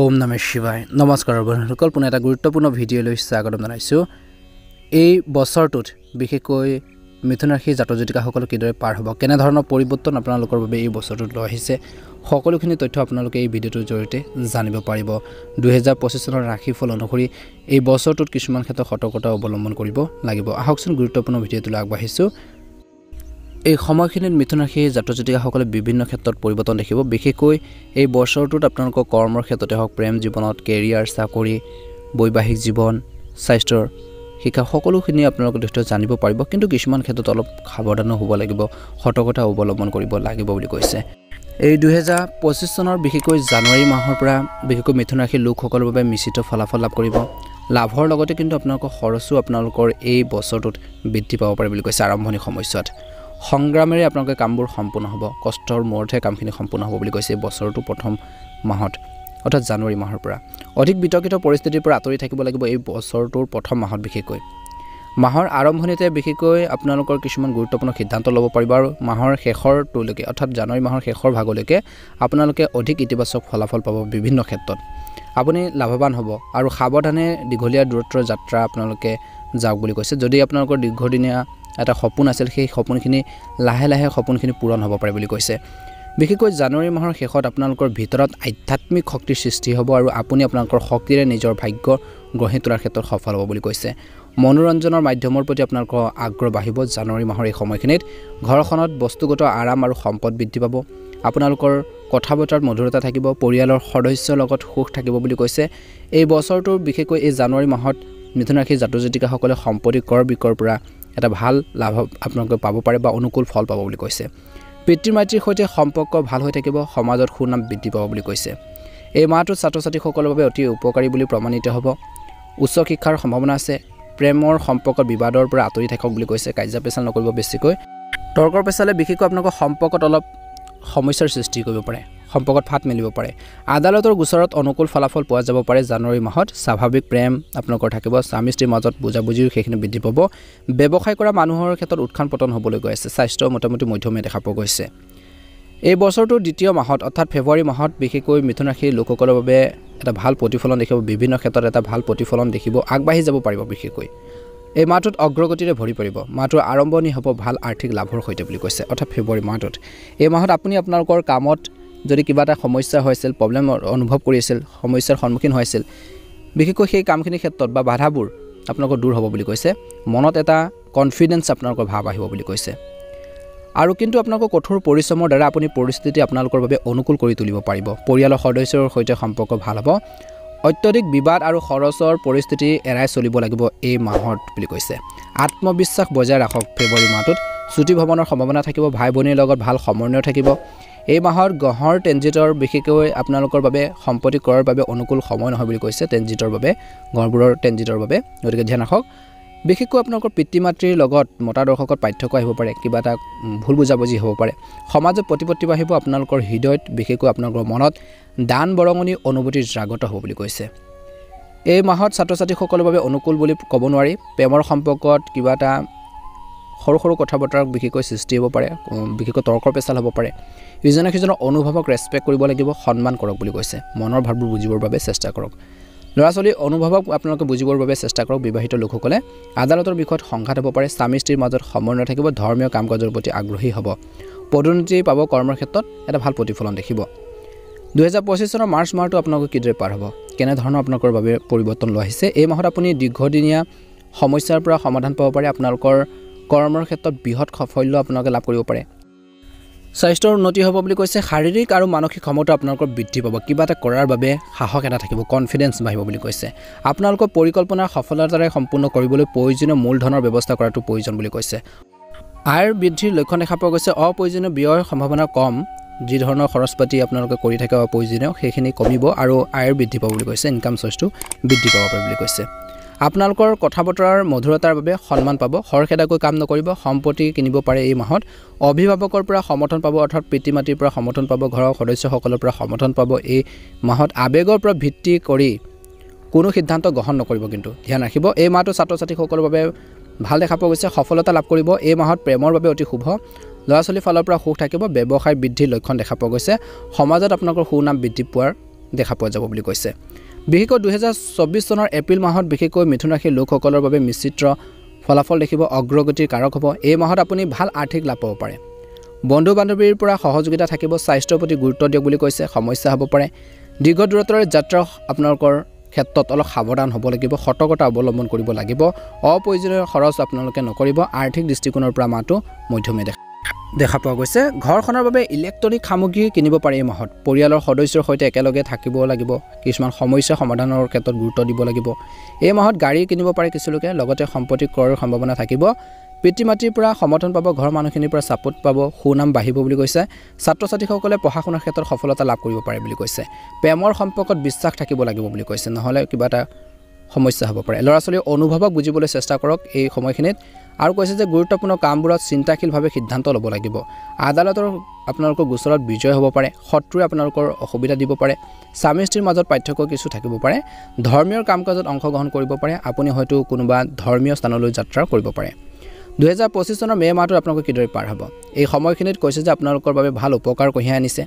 ওম নমঃ শিৱায় নমস্কাৰ বন্ধুসকল পুনে এটা গুৰুত্বপূৰ্ণ ভিডিঅ' লৈ স্বাগতম জনাইছো এই বছৰটোত বিশেষকৈ মিথুন ৰাশিৰ জাতক জাতিকাসকল কিদৰে পাৰ হ'ব কেনে ধৰণৰ পৰিৱৰ্তন আপোনালোকৰ বাবে এই বছৰটোত লৈ আহিছে সকলোখিনি তথ্য আপোনালোকে এই ভিডিঅ'টোৰ জৰিয়তে জানিব পাৰিব 2025 চনৰ ৰাশিফল অনুসৰি এই বছৰটোত কিছুমান ক্ষেত্ৰত সতৰ্কতা অৱলম্বন কৰিব লাগিব আহকচোন গুৰুত্বপূৰ্ণ ভিডিঅ'টোলৈ আগবাঢ়িছো এই সময়খিনিত মিথুন ৰাশিৰ জাতক জাতিকাসকলে বিভিন্ন ক্ষেত্ৰত পৰিৱৰ্তন দেখিব বিশেষকৈ এই বছৰটোত আপোনালোকৰ কৰ্মৰ ক্ষেত্ৰতে হওক প্ৰেম জীৱনত কেৰিয়াৰ চাকৰি বৈবাহিক জীৱন স্বাস্থ্যৰ শিক্ষা সকলোখিনি আপোনালোকে তথ্য জানিব পাৰিব কিন্তু কিছুমান ক্ষেত্ৰত অলপ সাৱধান হ'ব লাগিব সতৰ্কতা অৱলম্বন কৰিব লাগিব বুলি কৈছে এই 2025 চনৰ বিশেষকৈ জানুৱাৰী মাহৰ পৰা বিশেষকৈ মিথুন ৰাশিৰ লোকসকলৰ বাবে মিশ্ৰিত ফলাফল লাভ কৰিব লাভৰ লগতে কিন্তু আপোনালোকৰ খৰচো আপোনালোকৰ এই বছৰটোত বৃদ্ধি পাব পাৰে বুলি কৈছে আৰম্ভণি সময়ছোৱাত সংগ্ৰামেৰে আপোনালোকে কামবোৰ সম্পূৰ্ণ হ'ব কষ্টৰ মূৰতহে কামখিনি সম্পূৰ্ণ হ'ব বুলি কৈছে বছৰটো প্ৰথম মাহত অৰ্থাৎ জানুৱাৰী মাহৰ পৰা অধিক বিতৰ্কিত পৰিস্থিতিৰ পৰা আঁতৰি থাকিব লাগিব এই বছৰটোৰ প্ৰথম মাহত বিশেষকৈ মাহৰ আৰম্ভণিতে বিশেষকৈ আপোনালোকৰ কিছুমান গুৰুত্বপূৰ্ণ সিদ্ধান্ত ল'ব পাৰিব আৰু মাহৰ শেষৰটোলৈকে অৰ্থাৎ জানুৱাৰী মাহৰ শেষৰ ভাগলৈকে আপোনালোকে অধিক ইতিবাচক ফলাফল পাব বিভিন্ন ক্ষেত্ৰত আপুনি লাভৱান হ'ব আৰু সাৱধানে দীঘলীয়া দূৰত্বৰ যাত্ৰা আপোনালোকে যাওক বুলি কৈছে যদি আপোনালোকৰ দীৰ্ঘদিনীয়া এটা সপোন আছিল সেই সপোনখিনি লাহে লাহে সপোনখিনি পূৰণ হ'ব পাৰে বুলি কৈছে বিশেষকৈ জানুৱাৰী মাহৰ শেষত আপোনালোকৰ ভিতৰত আধ্যাত্মিক শক্তিৰ সৃষ্টি হ'ব আৰু আপুনি আপোনালোকৰ শক্তিৰে নিজৰ ভাগ্য গঢ়ি তোলাৰ ক্ষেত্ৰত সফল হ'ব বুলি কৈছে মনোৰঞ্জনৰ মাধ্যমৰ প্ৰতি আপোনালোকৰ আগ্ৰহ বাঢ়িব জানুৱাৰী মাহৰ এই সময়খিনিত ঘৰখনত বস্তুগত আৰাম আৰু সম্পদ বৃদ্ধি পাব আপোনালোকৰ কথা বতৰাত মধুৰতা থাকিব পৰিয়ালৰ সদস্যৰ লগত সুখ থাকিব বুলি কৈছে এই বছৰটোৰ বিশেষকৈ এই জানুৱাৰী মাহত মিথুন ৰাশিৰ জাতক জাতিকাসকলে সম্পত্তি কৰ বিকৰ পৰা এটা ভাল লাভ আপোনালোকে পাব পাৰে বা অনুকূল ফল পাব বুলি কৈছে পিতৃ মাতৃৰ সৈতে সম্পৰ্ক ভাল হৈ থাকিব সমাজত সুনাম বৃদ্ধি পাব বুলি কৈছে এই মাহটোত ছাত্ৰ ছাত্ৰীসকলৰ বাবে অতি উপকাৰী বুলি প্ৰমাণিত হ'ব উচ্চ শিক্ষাৰ সম্ভাৱনা আছে প্ৰেমৰ সম্পৰ্কত বিবাদৰ পৰা আঁতৰি থাকক বুলি কৈছে কাজিয়া পেচাল নকৰিব বেছিকৈ তৰ্কৰ পেচালে বিশেষকৈ আপোনালোকৰ সম্পৰ্কত অলপ সমস্যাৰ সৃষ্টি কৰিব পাৰে সম্পৰ্কত ফাট মেলিব পাৰে আদালতৰ গোচৰত অনুকূল ফলাফল পোৱা যাব পাৰে জানুৱাৰী মাহত স্বাভাৱিক প্ৰেম আপোনালোকৰ থাকিব স্বামী স্ত্ৰীৰ মাজত বুজাবুজিও সেইখিনি বৃদ্ধি পাব ব্যৱসায় কৰা মানুহৰ ক্ষেত্ৰত উত্থান পতন হ'বলৈ গৈ আছে স্বাস্থ্য মোটামুটি মধ্যমীয়া দেখা পোৱা গৈছে এই বছৰটোৰ দ্বিতীয় মাহত অৰ্থাৎ ফেব্ৰুৱাৰী মাহত বিশেষকৈ মিথুন ৰাশিৰ লোকসকলৰ বাবে এটা ভাল প্ৰতিফলন দেখিব বিভিন্ন ক্ষেত্ৰত এটা ভাল প্ৰতিফলন দেখিব আগবাঢ়ি যাব পাৰিব বিশেষকৈ এই মাহটোত অগ্ৰগতিৰে ভৰি পৰিব মাহটোৰ আৰম্ভণি হ'ব ভাল আৰ্থিক লাভৰ সৈতে বুলি কৈছে অৰ্থাৎ ফেব্ৰুৱাৰী মাহটোত এই মাহত আপুনি আপোনালোকৰ কামত যদি কিবা এটা সমস্যা হৈছিল প্ৰব্লেম অনুভৱ কৰি আছিল সমস্যাৰ সন্মুখীন হৈছিল বিশেষকৈ সেই কামখিনিৰ ক্ষেত্ৰত বা বাধাবোৰ আপোনালোকৰ দূৰ হ'ব বুলি কৈছে মনত এটা কনফিডেন্স আপোনালোকৰ ভাৱ আহিব বুলি কৈছে আৰু কিন্তু আপোনালোকৰ কঠোৰ পৰিশ্ৰমৰ দ্বাৰা আপুনি পৰিস্থিতি আপোনালোকৰ বাবে অনুকূল কৰি তুলিব পাৰিব পৰিয়ালৰ সদস্যৰ সৈতে সম্পৰ্ক ভাল হ'ব অত্যধিক বিবাদ আৰু খৰচৰ পৰিস্থিতি এৰাই চলিব লাগিব এই মাহত বুলি কৈছে আত্মবিশ্বাস বজাই ৰাখক ফেব্ৰুৱাৰী মাহটোত ছুটি ভ্ৰমণৰ সম্ভাৱনা থাকিব ভাই ভনীৰ লগত ভাল সমন্বয় থাকিব এই মাহৰ গ্ৰহৰ ট্ৰেনজিটৰ বিশেষকৈ আপোনালোকৰ বাবে সম্পত্তি কৰাৰ বাবে অনুকূল সময় নহয় বুলি কৈছে ট্ৰেনজিটৰ বাবে গ্ৰহবোৰৰ ট্ৰেনজিটৰ বাবে গতিকে ধ্যান ৰাখক বিশেষকৈ আপোনালোকৰ পিতৃ মাতৃৰ লগত মতাদৰ্শকত পাৰ্থক্য আহিব পাৰে কিবা এটা ভুল বুজাবুজি হ'ব পাৰে সমাজত প্ৰতিপত্তি বাঢ়িব আপোনালোকৰ হৃদয়ত বিশেষকৈ আপোনালোকৰ মনত দান বৰঙণি অনুভূতি জাগ্ৰত হ'ব বুলি কৈছে এই মাহত ছাত্ৰ ছাত্ৰীসকলৰ বাবে অনুকূল বুলি ক'ব নোৱাৰি প্ৰেমৰ সম্পৰ্কত কিবা এটা সৰু সৰু কথা বতৰাৰ বিশেষকৈ সৃষ্টি হ'ব পাৰে বিশেষকৈ তৰ্কৰ পেচাল হ'ব পাৰে ইজনে সিজনৰ অনুভৱক ৰেছপেক্ট কৰিব লাগিব সন্মান কৰক বুলি কৈছে মনৰ ভাৱবোৰ বুজিবৰ বাবে চেষ্টা কৰক ল'ৰা ছোৱালীৰ অনুভৱক আপোনালোকে বুজিবৰ বাবে চেষ্টা কৰক বিবাহিত লোকসকলে আদালতৰ বিষয়ত সংঘাত হ'ব পাৰে স্বামী স্ত্ৰীৰ মাজত সমন্বয় থাকিব ধৰ্মীয় কাম কাজৰ প্ৰতি আগ্ৰহী হ'ব পদোন্নতি পাব কৰ্মৰ ক্ষেত্ৰত এটা ভাল প্ৰতিফলন দেখিব 2025 চনৰ মাৰ্চ মাহটো আপোনালোকে কিদৰে পাৰ হ'ব কেনেধৰণৰ আপোনালোকৰ বাবে পৰিৱৰ্তন লৈ আহিছে এই মাহত আপুনি দীৰ্ঘদিনীয়া সমস্যাৰ পৰা সমাধান পাব পাৰে আপোনালোকৰ কৰ্মৰ ক্ষেত্ৰত বৃহৎ সাফল্য আপোনালোকে লাভ কৰিব পাৰে স্বাস্থ্যৰ উন্নতি হ'ব বুলি কৈছে শাৰীৰিক আৰু মানসিক ক্ষমতা আপোনালোকৰ বৃদ্ধি পাব কিবা এটা কৰাৰ বাবে সাহস এটা থাকিব কনফিডেন্স বাঢ়িব বুলি কৈছে আপোনালোকৰ পৰিকল্পনা সফলতাৰে সম্পূৰ্ণ কৰিবলৈ প্ৰয়োজনীয় মূলধনৰ ব্যৱস্থা কৰাটো প্ৰয়োজন বুলি কৈছে আয়ৰ বৃদ্ধিৰ লক্ষণ দেখা পোৱা গৈছে অপ্ৰয়োজনীয় ব্যয়ৰ সম্ভাৱনা কম যি ধৰণৰ খৰচ পাতি আপোনালোকে কৰি থাকে অপ্ৰয়োজনীয় সেইখিনি কমিব আৰু আয়ৰ বৃদ্ধি পাব বুলি কৈছে ইনকাম চ'ৰ্চটো বৃদ্ধি পাব পাৰে বুলি কৈছে আপোনালোকৰ কথা বতৰাৰ মধুৰতাৰ বাবে সন্মান পাব খৰখেদাকৈ কাম নকৰিব সম্পত্তি কিনিব পাৰে এই মাহত অভিভাৱকৰ পৰা সমৰ্থন পাব অৰ্থাৎ পিতৃ মাতৃৰ পৰা সমৰ্থন পাব ঘৰৰ সদস্যসকলৰ পৰা সমৰ্থন পাব এই মাহত আবেগৰ পৰা ভিত্তি কৰি কোনো সিদ্ধান্ত গ্ৰহণ নকৰিব কিন্তু ধ্যান ৰাখিব এই মাহটো ছাত্ৰ ছাত্ৰীসকলৰ বাবে ভাল দেখা পোৱা গৈছে সফলতা লাভ কৰিব এই মাহত প্ৰেমৰ বাবে অতি শুভ ল'ৰা ছোৱালীৰ ফালৰ পৰা সুখ থাকিব ব্যৱসায় বৃদ্ধিৰ লক্ষণ দেখা পোৱা গৈছে সমাজত আপোনালোকৰ সুনাম বৃদ্ধি পোৱাৰ দেখা পোৱা যাব বুলি কৈছে বিশেষকৈ 2024 চনৰ এপ্ৰিল মাহত বিশেষকৈ মিথুন ৰাশিৰ লোকসকলৰ বাবে মিশ্ৰিত ফলাফল দেখিব অগ্ৰগতিৰ কাৰক হ'ব এই মাহত আপুনি ভাল আৰ্থিক লাভ পাব পাৰে বন্ধু বান্ধৱীৰ পৰা সহযোগিতা থাকিব স্বাস্থ্যৰ প্ৰতি গুৰুত্ব দিয়ক বুলি কৈছে সমস্যা হ'ব পাৰে দীৰ্ঘ দূৰত্বৰ যাত্ৰা আপোনালোকৰ ক্ষেত্ৰত অলপ সাৱধান হ'ব লাগিব সতৰ্কতা অৱলম্বন কৰিব লাগিব অপ্ৰয়োজনীয় খৰচ আপোনালোকে নকৰিব আৰ্থিক দৃষ্টিকোণৰ পৰা মাহটো মধ্যমীয়া দেখা পোৱা গৈছে ঘৰখনৰ বাবে ইলেক্ট্ৰনিক সামগ্ৰী কিনিব পাৰে এই মাহত পৰিয়ালৰ সদস্যৰ সৈতে একেলগে থাকিব লাগিব কিছুমান সমস্যা সমাধানৰ ক্ষেত্ৰত গুৰুত্ব দিব লাগিব এই মাহত গাড়ী কিনিব পাৰে কিছু লোকে লগতে সম্পত্তি ক্ৰয়ৰ সম্ভাৱনা থাকিব পিতৃ মাতৃৰ পৰা সমৰ্থন পাব ঘৰৰ মানুহখিনিৰ পৰা ছাপোৰ্ট পাব সুনাম বাঢ়িব বুলি কৈছে ছাত্ৰ ছাত্ৰীসকলে পঢ়া শুনাৰ ক্ষেত্ৰত সফলতা লাভ কৰিব পাৰে বুলি কৈছে প্ৰেমৰ সম্পৰ্কত বিশ্বাস থাকিব লাগিব বুলি কৈছে নহলে কিবা এটা সমস্যা হ'ব পাৰে ল'ৰা ছোৱালীৰ অনুভৱক বুজিবলৈ চেষ্টা কৰক এই সময়খিনিত আৰু কৈছে যে গুৰুত্বপূৰ্ণ কামবোৰত চিন্তাশীলভাৱে সিদ্ধান্ত ল'ব লাগিব আদালতৰ আপোনালোকৰ গোচৰত বিজয় হ'ব পাৰে শত্ৰুৱে আপোনালোকৰ অসুবিধা দিব পাৰে স্বামী স্ত্ৰীৰ মাজত পাৰ্থক্য কিছু থাকিব পাৰে ধৰ্মীয় কাম-কাজত অংশগ্ৰহণ কৰিব পাৰে আপুনি হয়তো কোনোবা ধৰ্মীয় স্থানলৈ যাত্ৰা কৰিব পাৰে 2025 চনৰ মে মাহটো আপোনালোকৰ কিদৰে পাৰ হ'ব এই সময়খিনিত কৈছে যে আপোনালোকৰ বাবে ভাল উপকাৰ কঢ়িয়াই আনিছে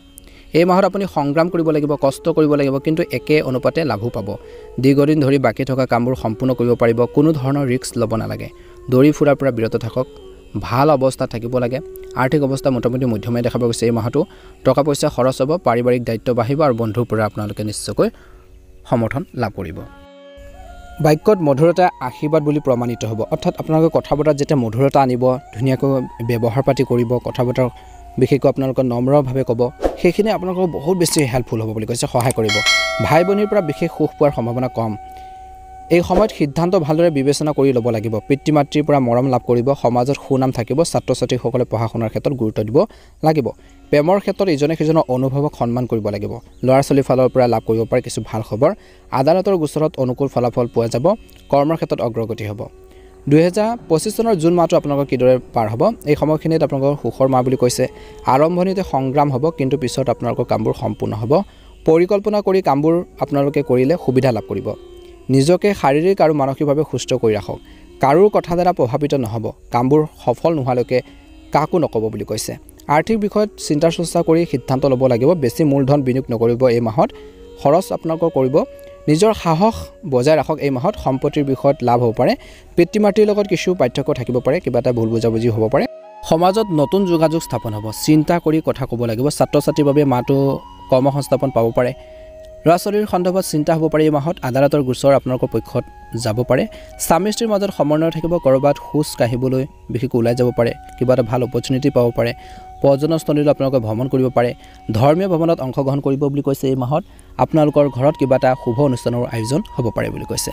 এই মাহত আপুনি সংগ্ৰাম কৰিব লাগিব কষ্ট কৰিব লাগিব কিন্তু একে অনুপাতে লাভো পাব দীৰ্ঘদিন ধৰি বাকি থকা কামবোৰ সম্পূৰ্ণ কৰিব পাৰিব কোনো ধৰণৰ ৰিস্ক ল'ব নালাগে দৌৰি ফুৰাৰ পৰা বিৰত থাকক ভাল অৱস্থা থাকিব লাগে আৰ্থিক অৱস্থা মোটামুটি মধ্যমীয়া দেখা পোৱা গৈছে এই মাহটো টকা পইচা খৰচ হ'ব পাৰিবাৰিক দায়িত্ব বাঢ়িব আৰু বন্ধুৰ পৰা আপোনালোকে নিশ্চয়কৈ সমৰ্থন লাভ কৰিব বাক্যত মধুৰতা আশীৰ্বাদ বুলি প্ৰমাণিত হ'ব অৰ্থাৎ আপোনালোকে কথা বতৰাত যেতিয়া মধুৰতা আনিব ধুনীয়াকৈ ব্যৱহাৰ পাতি কৰিব কথা বতৰা বিশেষকৈ আপোনালোকৰ নম্ৰভাৱে ক'ব সেইখিনি আপোনালোকক বহুত বেছি হেল্পফুল হ'ব বুলি কৈছে সহায় কৰিব ভাই ভনীৰ পৰা বিশেষ সুখ পোৱাৰ সম্ভাৱনা কম এই সময়ত সিদ্ধান্ত ভালদৰে বিবেচনা কৰি ল'ব লাগিব পিতৃ মাতৃৰ পৰা মৰম লাভ কৰিব সমাজত সুনাম থাকিব ছাত্ৰ ছাত্ৰীসকলে পঢ়া শুনাৰ ক্ষেত্ৰত গুৰুত্ব দিব লাগিব প্ৰেমৰ ক্ষেত্ৰত ইজনে সিজনৰ অনুভৱক সন্মান কৰিব লাগিব ল'ৰা ছোৱালীৰ ফালৰ পৰা লাভ কৰিব পাৰে কিছু ভাল খবৰ আদালতৰ গোচৰত অনুকূল ফলাফল পোৱা যাব কৰ্মৰ ক্ষেত্ৰত অগ্ৰগতি হ'ব 2025 চনৰ জুন মাহটো আপোনালোকৰ কিদৰে পাৰ হ'ব এই সময়খিনিত আপোনালোকৰ সুখৰ মাহ বুলি কৈছে আৰম্ভণিতে সংগ্ৰাম হ'ব কিন্তু পিছত আপোনালোকৰ কামবোৰ সম্পূৰ্ণ হ'ব পৰিকল্পনা কৰি কামবোৰ আপোনালোকে কৰিলে সুবিধা লাভ কৰিব নিজকে শাৰীৰিক আৰু মানসিকভাৱে সুস্থ কৰি ৰাখক কাৰোৰ কথা দ্বাৰা প্ৰভাৱিত নহ'ব কামবোৰ সফল নোহোৱালৈকে কাকো নক'ব বুলি কৈছে আৰ্থিক বিষয়ত চিন্তা চৰ্চা কৰি সিদ্ধান্ত ল'ব লাগিব বেছি মূলধন বিনিয়োগ নকৰিব এই মাহত খৰচ আপোনালোকৰ কৰিব নিজৰ সাহস বজাই ৰাখক এই মাহত সম্পত্তিৰ বিষয়ত লাভ হ'ব পাৰে পিতৃ মাতৃৰ লগত কিছু পাৰ্থক্য থাকিব পাৰে কিবা এটা ভুল বুজাবুজি হ'ব পাৰে সমাজত নতুন যোগাযোগ স্থাপন হ'ব চিন্তা কৰি কথা ক'ব লাগিব ছাত্ৰ ছাত্ৰীৰ বাবে মাহটো কৰ্মসংস্থাপন পাব পাৰে ল'ৰা ছোৱালীৰ সন্দৰ্ভত চিন্তা হ'ব পাৰে এই মাহত আদালতৰ গোচৰ আপোনালোকৰ পক্ষত যাব পাৰে স্বামী স্ত্ৰীৰ মাজত সমন্বয় থাকিব ক'ৰবাত খোজ কাঢ়িবলৈ বিশেষকৈ ওলাই যাব পাৰে কিবা এটা ভাল অপৰচুনিটি পাব পাৰে পৰ্যটনস্থলীলৈ আপোনালোকে ভ্ৰমণ কৰিব পাৰে ধৰ্মীয় ভ্ৰমণত অংশগ্ৰহণ কৰিব বুলি কৈছে এই মাহত আপোনালোকৰ ঘৰত কিবা এটা শুভ অনুষ্ঠানৰ আয়োজন হ'ব পাৰে বুলি কৈছে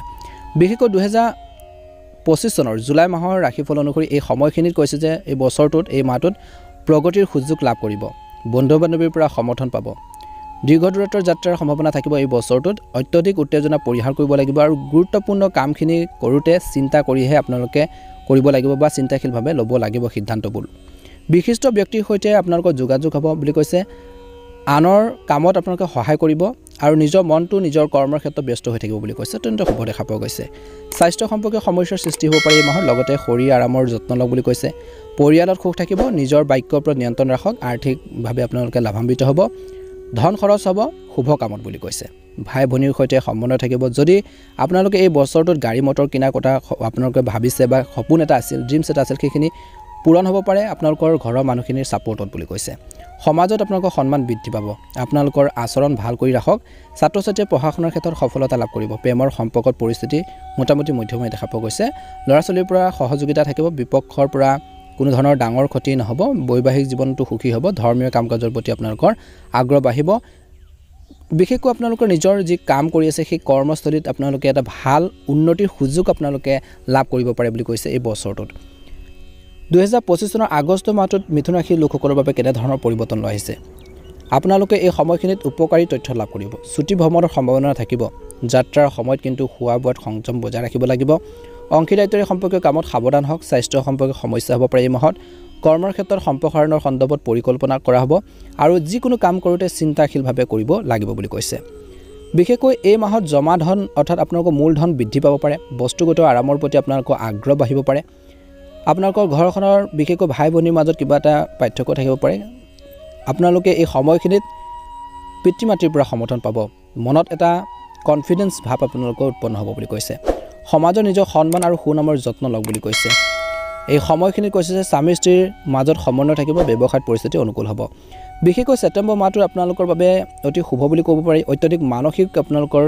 বিশেষকৈ 2025 চনৰ জুলাই মাহৰ ৰাশিফল অনুসৰি এই সময়খিনিত কৈছে যে এই বছৰটোত এই মাহটোত প্ৰগতিৰ সুযোগ লাভ কৰিব বন্ধু বান্ধৱীৰ পৰা সমৰ্থন পাব দীৰ্ঘ দূৰত্বৰ যাত্ৰাৰ সম্ভাৱনা থাকিব এই বছৰটোত অত্যধিক উত্তেজনা পৰিহাৰ কৰিব লাগিব আৰু গুৰুত্বপূৰ্ণ কামখিনি কৰোঁতে চিন্তা কৰিহে আপোনালোকে কৰিব লাগিব বা চিন্তাশীলভাৱে ল'ব লাগিব সিদ্ধান্তবোৰ বিশিষ্ট ব্যক্তিৰ সৈতে আপোনালোকৰ যোগাযোগ হ'ব বুলি কৈছে আনৰ কামত আপোনালোকে সহায় কৰিব আৰু নিজৰ মনটো নিজৰ কৰ্মৰ ক্ষেত্ৰত ব্যস্ত হৈ থাকিব বুলি কৈছে অত্যন্ত শুভ দেখা পোৱা গৈছে স্বাস্থ্য সম্পৰ্কীয় সমস্যাৰ সৃষ্টি হ'ব পাৰে এই মাহত লগতে শৰীৰ আৰামৰ যত্ন লওক বুলি কৈছে পৰিয়ালত সুখ থাকিব নিজৰ বাক্যৰ ওপৰত নিয়ন্ত্ৰণ ৰাখক আৰ্থিকভাৱে আপোনালোকে লাভান্বিত হ'ব ধন খৰচ হ'ব শুভ কামত বুলি কৈছে ভাই ভনীৰ সৈতে সম্বন্ধ থাকিব যদি আপোনালোকে এই বছৰটোত গাড়ী মটৰ কিনাৰ কথা আপোনালোকে ভাবিছে বা সপোন এটা আছিল ড্ৰিমছ এটা আছিল সেইখিনি পূৰণ হ'ব পাৰে আপোনালোকৰ ঘৰৰ মানুহখিনিৰ ছাপোৰ্টত বুলি কৈছে সমাজত আপোনালোকৰ সন্মান বৃদ্ধি পাব আপোনালোকৰ আচৰণ ভাল কৰি ৰাখক ছাত্ৰ ছাত্ৰীয়ে পঢ়া শুনাৰ ক্ষেত্ৰত সফলতা লাভ কৰিব প্ৰেমৰ সম্পৰ্কত পৰিস্থিতি মোটামুটি মধ্যমীয়া দেখা পোৱা গৈছে ল'ৰা ছোৱালীৰ পৰা সহযোগিতা থাকিব বিপক্ষৰ পৰা কোনো ধৰণৰ ডাঙৰ ক্ষতি নহ'ব বৈবাহিক জীৱনটো সুখী হ'ব ধৰ্মীয় কাম কাজৰ প্ৰতি আপোনালোকৰ আগ্ৰহ বাঢ়িব বিশেষকৈ আপোনালোকৰ নিজৰ যি কাম কৰি আছে সেই কৰ্মস্থলীত আপোনালোকে এটা ভাল উন্নতিৰ সুযোগ আপোনালোকে লাভ কৰিব পাৰে বুলি কৈছে এই বছৰটোত 2025 চনৰ আগষ্ট মাহটোত মিথুন ৰাশিৰ লোকসকলৰ বাবে কেনে ধৰণৰ পৰিৱৰ্তন লৈ আহিছে আপোনালোকে এই সময়খিনিত উপকাৰী তথ্য লাভ কৰিব ছুটি ভ্ৰমণৰ সম্ভাৱনা থাকিব যাত্ৰাৰ সময়ত কিন্তু খোৱা বোৱাত সংযম বজাই ৰাখিব লাগিব অংশীদাৰিত্বৰ সম্পৰ্কীয় কামত সাৱধান হওক স্বাস্থ্য সম্পৰ্কীয় সমস্যা হ'ব পাৰে এই মাহত কৰ্মৰ ক্ষেত্ৰত সম্প্ৰসাৰণৰ সন্দৰ্ভত পৰিকল্পনা কৰা হ'ব আৰু যিকোনো কাম কৰোঁতে চিন্তাশীলভাৱে কৰিব লাগিব বুলি কৈছে বিশেষকৈ এই মাহত জমা ধন অৰ্থাৎ আপোনালোকৰ মূলধন বৃদ্ধি পাব পাৰে বস্তুগত আৰামৰ প্ৰতি আপোনালোকৰ আগ্ৰহ বাঢ়িব পাৰে আপোনালোকৰ ঘৰখনৰ বিশেষকৈ ভাই ভনীৰ মাজত কিবা এটা পাৰ্থক্য থাকিব পাৰে আপোনালোকে এই সময়খিনিত পিতৃ মাতৃৰ পৰা সমৰ্থন পাব মনত এটা কনফিডেন্স ভাৱ আপোনালোকৰ উৎপন্ন হ'ব বুলি কৈছে সমাজৰ নিজৰ সন্মান আৰু সুনামৰ যত্ন লওক বুলি কৈছে এই সময়খিনি কৈছে যে স্বামী স্ত্ৰীৰ মাজত সমন্বয় থাকিব ব্যৱসায়িক পৰিস্থিতি অনুকূল হ'ব বিশেষকৈ ছেপ্টেম্বৰ মাহটো আপোনালোকৰ বাবে অতি শুভ বুলি ক'ব পাৰি অত্যাধিক মানসিক আপোনালোকৰ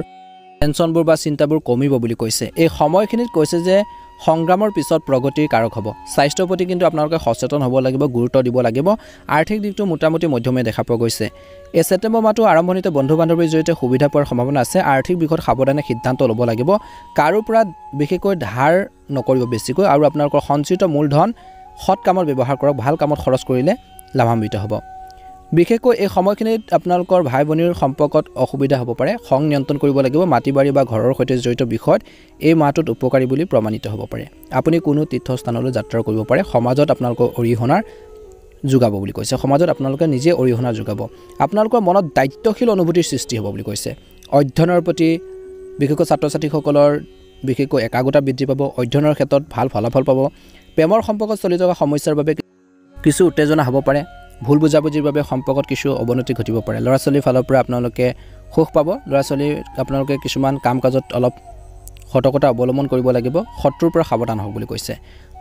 টেনচনবোৰ বা চিন্তাবোৰ কমিব বুলি কৈছে এই সময়খিনিত কৈছে যে সংগ্ৰামৰ পিছত প্ৰগতিৰ কাৰক হ'ব স্বাস্থ্যৰ প্ৰতি কিন্তু আপোনালোকে সচেতন হ'ব লাগিব গুৰুত্ব দিব লাগিব আৰ্থিক দিশটো মোটামুটি মধ্যমে দেখা পোৱা গৈছে এই ছেপ্টেম্বৰ মাহটো আৰম্ভণিতে বন্ধু বান্ধৱীৰ জৰিয়তে সুবিধা পোৱাৰ সম্ভাৱনা আছে আৰ্থিক বিষয়ত সাৱধানে সিদ্ধান্ত ল'ব লাগিব কাৰো পৰা বিশেষকৈ ধাৰ নকৰিব বেছিকৈ আৰু আপোনালোকৰ সঞ্চিত মূলধন সৎ কামত ব্যৱহাৰ কৰক ভাল কামত খৰচ কৰিলে লাভান্বিত হ'ব বিশেষকৈ এই সময়খিনিত আপোনালোকৰ ভাই ভনীৰ সম্পৰ্কত অসুবিধা হ'ব পাৰে খং নিয়ন্ত্ৰণ কৰিব লাগিব মাটি বাৰী বা ঘৰৰ সৈতে জড়িত বিষয়ত এই মাহটোত উপকাৰী বুলি প্ৰমাণিত হ'ব পাৰে আপুনি কোনো তীৰ্থস্থানলৈ যাত্ৰা কৰিব পাৰে সমাজত আপোনালোকৰ অৰিহণাৰ যোগাব বুলি কৈছে সমাজত আপোনালোকে নিজে অৰিহণা যোগাব আপোনালোকৰ মনত দায়িত্বশীল অনুভূতিৰ সৃষ্টি হ'ব বুলি কৈছে অধ্যয়নৰ প্ৰতি বিশেষকৈ ছাত্ৰ ছাত্ৰীসকলৰ বিশেষকৈ একাগ্ৰতা বৃদ্ধি পাব অধ্যয়নৰ ক্ষেত্ৰত ভাল ফলাফল পাব প্ৰেমৰ সম্পৰ্কত চলি থকা সমস্যাৰ বাবে কিছু উত্তেজনা হ'ব পাৰে ভুল বুজাবুজিৰ বাবে সম্পৰ্কত কিছু অৱনতি ঘটিব পাৰে ল'ৰা ছোৱালীৰ ফালৰ পৰা আপোনালোকে সুখ পাব ল'ৰা ছোৱালী আপোনালোকে কিছুমান কাম কাজত অলপ সতৰ্কতা অৱলম্বন কৰিব লাগিব শত্ৰুৰ পৰা সাৱধান হওক বুলি কৈছে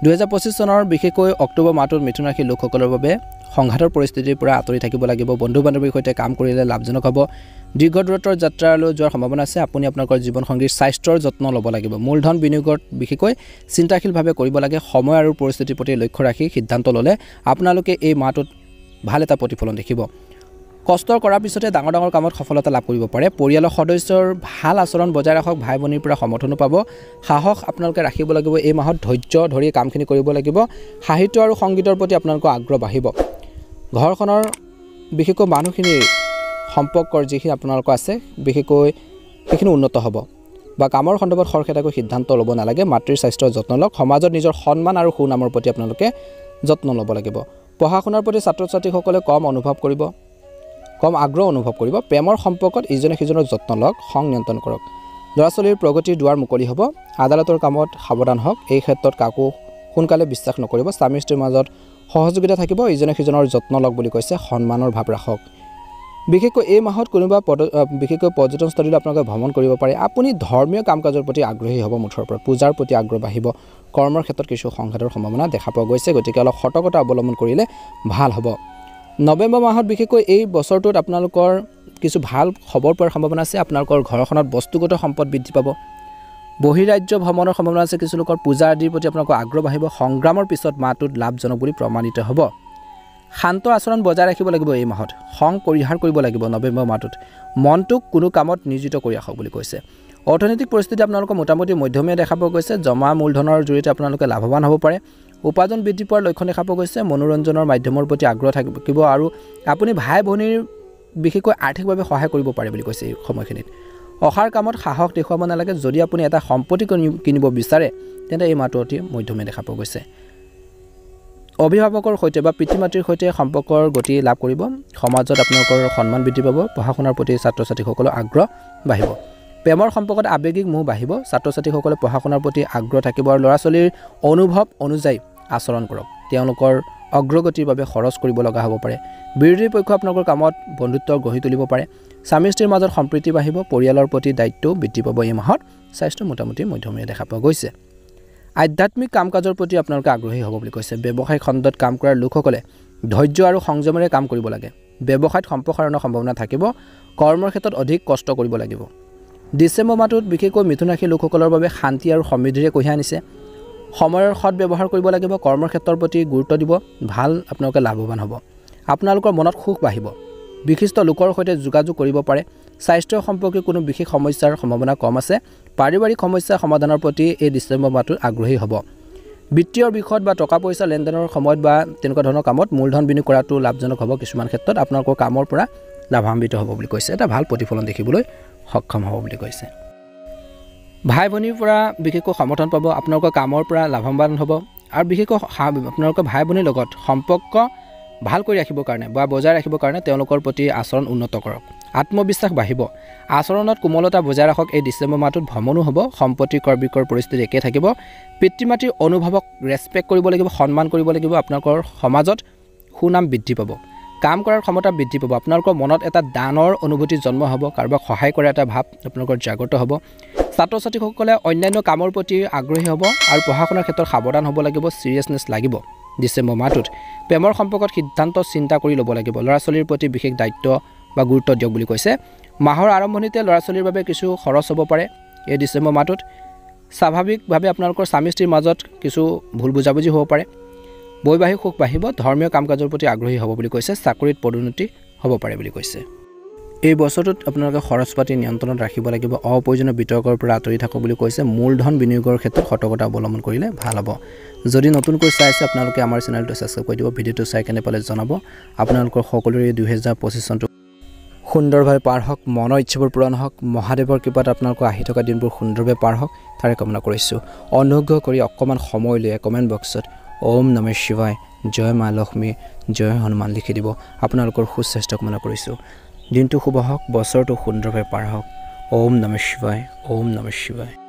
2025 চনৰ বিশেষকৈ অক্টোবৰ মাহটোত মিথুন ৰাশিৰ লোকসকলৰ বাবে সংঘাতৰ পৰিস্থিতিৰ পৰা আঁতৰি থাকিব লাগিব বন্ধু বান্ধৱীৰ সৈতে কাম কৰিলে লাভজনক হ'ব দীৰ্ঘ দূৰত্বৰ যাত্ৰালৈ যোৱাৰ সম্ভাৱনা আছে আপুনি আপোনালোকৰ জীৱন সংগীৰ স্বাস্থ্যৰ যত্ন ল'ব লাগিব মূলধন বিনিয়োগত বিশেষকৈ চিন্তাশীলভাৱে কৰিব লাগে সময় আৰু পৰিস্থিতিৰ প্ৰতি লক্ষ্য ৰাখি সিদ্ধান্ত ল'লে আপোনালোকে এই মাহটোত ভাল এটা প্ৰতিফলন দেখিব কষ্টৰ কৰাৰ পিছতে ডাঙৰ ডাঙৰ কামত সফলতা লাভ কৰিব পাৰে পৰিয়ালৰ সদস্যৰ ভাল আচৰণ বজাই ৰাখক ভাই ভনীৰ পৰা সমৰ্থনো পাব সাহস আপোনালোকে ৰাখিব লাগিব এই মাহত ধৈৰ্য ধৰি কামখিনি কৰিব লাগিব সাহিত্য আৰু সংগীতৰ প্ৰতি আপোনালোকৰ আগ্ৰহ বাঢ়িব ঘৰখনৰ বিশেষকৈ মানুহখিনিৰ সম্পৰ্কৰ যিখিনি আপোনালোকৰ আছে বিশেষকৈ সেইখিনি উন্নত হ'ব বা কামৰ সন্দৰ্ভত খৰখেদাকৈ সিদ্ধান্ত ল'ব নালাগে মাতৃৰ স্বাস্থ্যৰ যত্ন লওক সমাজত নিজৰ সন্মান আৰু সুনামৰ প্ৰতি আপোনালোকে যত্ন ল'ব লাগিব পঢ়া শুনাৰ প্ৰতি ছাত্ৰ ছাত্ৰীসকলে কম আগ্ৰহ অনুভৱ কৰিব প্ৰেমৰ সম্পৰ্কত ইজনে সিজনৰ যত্ন লওক খং নিয়ন্ত্ৰণ কৰক ল'ৰা ছোৱালীৰ প্ৰগতিৰ দুৱাৰ মুকলি হ'ব আদালতৰ কামত সাৱধান হওক এই ক্ষেত্ৰত কাকো সোনকালে বিশ্বাস নকৰিব স্বামী স্ত্ৰীৰ মাজত সহযোগিতা থাকিব ইজনে সিজনৰ যত্ন লওক বুলি কৈছে সন্মানৰ ভাৱ ৰাখক বিশেষকৈ এই মাহত কোনোবা বিশেষকৈ পৰ্যটনস্থলীলৈ আপোনালোকে ভ্ৰমণ কৰিব পাৰে আপুনি ধৰ্মীয় কাম কাজৰ প্ৰতি আগ্ৰহী হ'ব মুঠৰ পৰা পূজাৰ প্ৰতি আগ্ৰহ বাঢ়িব কৰ্মৰ ক্ষেত্ৰত কিছু সংঘাতৰ সম্ভাৱনা দেখা পোৱা গৈছে গতিকে অলপ সতৰ্কতা অৱলম্বন কৰিলে ভাল হ'ব নৱেম্বৰ মাহত বিশেষকৈ এই বছৰটোত আপোনালোকৰ কিছু ভাল খবৰ পোৱাৰ সম্ভাৱনা আছে আপোনালোকৰ ঘৰখনত বস্তুগত সম্পদ বৃদ্ধি পাব বহিৰাজ্য ভ্ৰমণৰ সম্ভাৱনা আছে কিছু লোকৰ পূজা আদিৰ প্ৰতি আপোনালোকৰ আগ্ৰহ বাঢ়িব সংগ্ৰামৰ পিছত মাহটোত লাভজনক বুলি প্ৰমাণিত হ'ব শান্ত আচৰণ বজাই ৰাখিব লাগিব এই মাহত খং পৰিহাৰ কৰিব লাগিব নৱেম্বৰ মাহটোত মনটোক কোনো কামত নিয়োজিত কৰি ৰাখক বুলি কৈছে অৰ্থনৈতিক পৰিস্থিতি আপোনালোকৰ মোটামুটি মধ্যমীয়া দেখা পোৱা গৈছে জমা মূলধনৰ জৰিয়তে আপোনালোকে লাভৱান হ'ব পাৰে উপাৰ্জন বৃদ্ধি পোৱাৰ লক্ষণ দেখা পোৱা গৈছে মনোৰঞ্জনৰ মাধ্যমৰ প্ৰতি আগ্ৰহ থাকিব আৰু আপুনি ভাই ভনীৰ বিশেষকৈ আৰ্থিকভাৱে সহায় কৰিব পাৰে বুলি কৈছে এই সময়খিনিত অহাৰ কামত সাহস দেখুৱাব নালাগে যদি আপুনি এটা সম্পত্তি কিনিব বিচাৰে তেন্তে এই মাহটো অতি মধ্যমীয়া দেখা পোৱা গৈছে অভিভাৱকৰ সৈতে বা পিতৃ মাতৃৰ সৈতে সম্পৰ্কৰ গতি লাভ কৰিব সমাজত আপোনালোকৰ সন্মান বৃদ্ধি পাব পঢ়া শুনাৰ প্ৰতি ছাত্ৰ ছাত্ৰীসকলৰ আগ্ৰহ বাঢ়িব প্ৰেমৰ সম্পৰ্কত আৱেগিক মোহ বাঢ়িব ছাত্ৰ ছাত্ৰীসকলে পঢ়া শুনাৰ প্ৰতি আগ্ৰহ থাকিব আৰু ল'ৰা ছোৱালীৰ অনুভৱ অনুযায়ী আচৰণ কৰক তেওঁলোকৰ অগ্ৰগতিৰ বাবে খৰচ কৰিব লগা হ'ব পাৰে বিৰোধী পক্ষ আপোনালোকৰ কামত বন্ধুত্ব গঢ়ি তুলিব পাৰে স্বামী স্ত্ৰীৰ মাজত সম্প্ৰীতি বাঢ়িব পৰিয়ালৰ প্ৰতি দায়িত্ব বৃদ্ধি পাব এই মাহত স্বাস্থ্য মোটামুটি মধ্যমীয়া দেখা পোৱা গৈছে আধ্যাত্মিক কাম কাজৰ প্ৰতি আপোনালোকে আগ্ৰহী হ'ব বুলি কৈছে ব্যৱসায়িক খণ্ডত কাম কৰাৰ লোকসকলে ধৈৰ্য আৰু সংযমেৰে কাম কৰিব লাগে ব্যৱসায়ত সম্প্ৰসাৰণৰ সম্ভাৱনা থাকিব কৰ্মৰ ক্ষেত্ৰত অধিক কষ্ট কৰিব লাগিব ডিচেম্বৰ মাহটোত বিশেষকৈ মিথুন ৰাশিৰ লোকসকলৰ বাবে শান্তি আৰু সমৃদ্ধিৰে কঢ়িয়াই আনিছে সময়ৰ সৎ ব্যৱহাৰ কৰিব লাগিব কৰ্মৰ ক্ষেত্ৰৰ প্ৰতি গুৰুত্ব দিব ভাল আপোনালোকে লাভৱান হ'ব আপোনালোকৰ মনত সুখ বাঢ়িব বিশিষ্ট লোকৰ সৈতে যোগাযোগ কৰিব পাৰে স্বাস্থ্য সম্পৰ্কীয় কোনো বিশেষ সমস্যাৰ সম্ভাৱনা কম আছে পাৰিবাৰিক সমস্যা সমাধানৰ প্ৰতি এই ডিচেম্বৰ মাহটোত আগ্ৰহী হ'ব বিত্তীয় বিষয়ত বা টকা পইচা লেনদেনৰ সময়ত বা তেনেকুৱা ধৰণৰ কামত মূলধন বিনিয়োগ কৰাটো লাভজনক হ'ব কিছুমান ক্ষেত্ৰত আপোনালোকৰ কামৰ পৰা লাভান্বিত হ'ব বুলি কৈছে এটা ভাল প্ৰতিফলন দেখিবলৈ সক্ষম হ'ব বুলি কৈছে ভাই ভনীৰ পৰা বিশেষকৈ সমৰ্থন পাব আপোনালোকৰ কামৰ পৰা লাভৱান হ'ব আৰু বিশেষকৈ আপোনালোকৰ ভাই ভনীৰ লগত সম্পৰ্ক ভাল কৰি ৰাখিবৰ কাৰণে বা বজাই ৰাখিবৰ কাৰণে তেওঁলোকৰ প্ৰতি আচৰণ উন্নত কৰক আত্মবিশ্বাস বাঢ়িব আচৰণত কোমলতা বজাই ৰাখক এই ডিচেম্বৰ মাহটোত ভ্ৰমণো হ'ব সম্পত্তি কৰ বিকৰ পৰিস্থিতি একে থাকিব পিতৃ মাতৃৰ অনুভৱক ৰেচপেক্ট কৰিব লাগিব সন্মান কৰিব লাগিব আপোনালোকৰ সমাজত সুনাম বৃদ্ধি পাব কাম কৰাৰ ক্ষমতা বৃদ্ধি পাব আপোনালোকৰ মনত এটা দানৰ অনুভূতি জন্ম হ'ব কাৰোবাক সহায় কৰা এটা ভাৱ আপোনালোকৰ জাগ্ৰত হ'ব ছাত্ৰ ছাত্ৰীসকলে অন্যান্য কামৰ প্ৰতি আগ্ৰহী হ'ব আৰু পঢ়া শুনাৰ ক্ষেত্ৰত সাৱধান হ'ব লাগিব সিৰিয়াছনেছ লাগিব ডিসেম্বৰ মাহটোত প্ৰেমৰ সম্পৰ্কত সিদ্ধান্ত চিন্তা কৰি ল'ব লাগিব ল'ৰা ছোৱালীৰ প্ৰতি বিশেষ দায়িত্ব বা গুৰুত্ব দিয়ক বুলি কৈছে মাহৰ আৰম্ভণিতে ল'ৰা ছোৱালীৰ বাবে কিছু খৰচ হ'ব পাৰে এই ডিসেম্বৰ মাহটোত স্বাভাৱিকভাৱে আপোনালোকৰ স্বামী স্ত্ৰীৰ মাজত কিছু ভুল বুজাবুজি হ'ব পাৰে বৈবাহিক সুখ বাঢ়িব ধৰ্মীয় কাম কাজৰ প্ৰতি আগ্ৰহী হ'ব বুলি কৈছে চাকৰিত পদোন্নতি হ'ব পাৰে বুলি কৈছে এই বছৰটোত আপোনালোকে খৰচ পাতি নিয়ন্ত্ৰণত ৰাখিব লাগিব অপ্ৰয়োজনীয় বিতৰ্কৰ পৰা আঁতৰি থাকক বুলি কৈছে মূলধন বিনিয়োগৰ ক্ষেত্ৰত সতৰ্কতা অৱলম্বন কৰিলে ভাল হ'ব যদি নতুনকৈ চাইছে আপোনালোকে আমাৰ চেনেলটো সাবস্ক্ৰাইব কৰি দিব ভিডিঅ'টো চাই কেনে পালে জনাব আপোনালোকৰ সকলোৰে 2025 চনটো সুন্দৰভাৱে পাৰ হওক মনৰ ইচ্ছাবোৰ পূৰণ হওক মহাদেৱৰ কৃপাত আপোনালোকৰ আহি থকা দিনবোৰ সুন্দৰভাৱে পাৰ হওক তাৰে কামনা কৰিছোঁ অনুগ্ৰহ কৰি অকমান সময় লৈ কমেণ্ট বক্সত ওম নমঃ শিৱায় জয় মা লক্ষ্মী জয় হনুমান লিখি দিব আপোনালোকৰ সুস্বাস্থ্য কামনা কৰিছোঁ দিনটো শুভ হওক বছৰটো সুন্দৰভাৱে পাৰ হওক ওম নমঃ শিৱায় ওম নমঃ শিৱায়